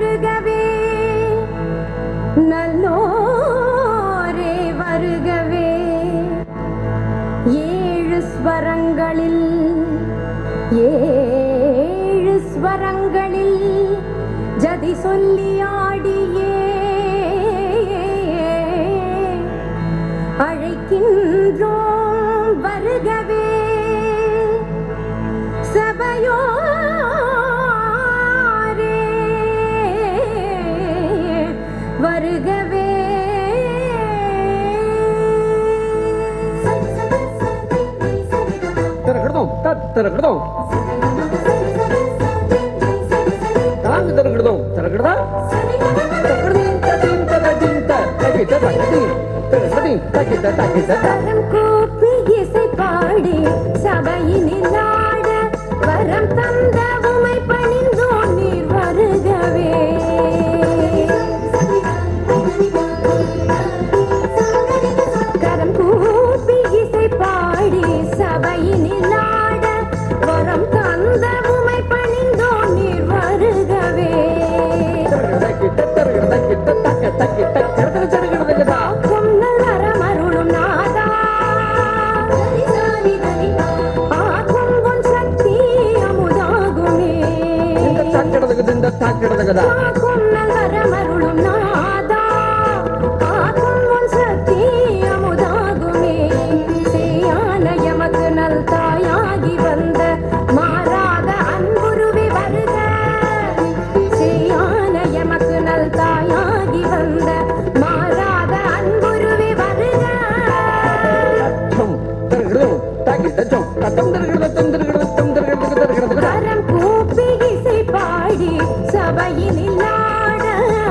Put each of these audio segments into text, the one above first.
வருகவே நல்லோரே வருகவே ஏழு ஸ்வரங்களில் ஜதி சொல்லி ஆடியே அழைக்கின்றோம் வருகவே சபையோரே வருகவே கரம் கூப்பி இசை பாடி சபையினில் ஆட வரம் தந்த உமை பணிந்தோம் நீர் வருகவே கரம் கூப்பி இசை பாடி சபையினில் ஆட வரம் தந்த உமை பணிந்தோம் நீர் வருகவே எமக்கு நல் தாயாகி வந்த மாறாத அன்புருவி வருக செய்யான எமக்கு நல் தாயாகி வந்த மாறாத அன்புருவி வருக கரம் கூப்பி இசை பாடி சபையினில் ஆட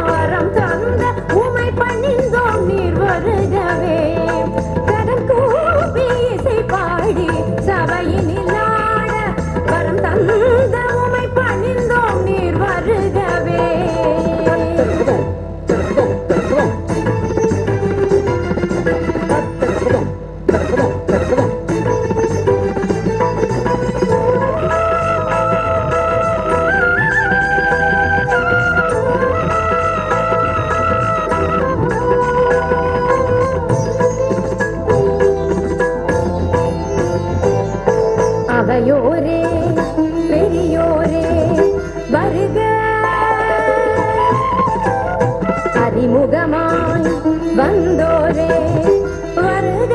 வரம் தந்த உமை பணிந்தோம் நீர் வருகவே கரம் கூப்பி இசை பாடி சபையினில் ஆட வரம் தந்த உமை பணிந்தோம் நீர் வருகவே அவையோரே பெரியோரே வருக அறிமுகமாய் வந்தோரே வருக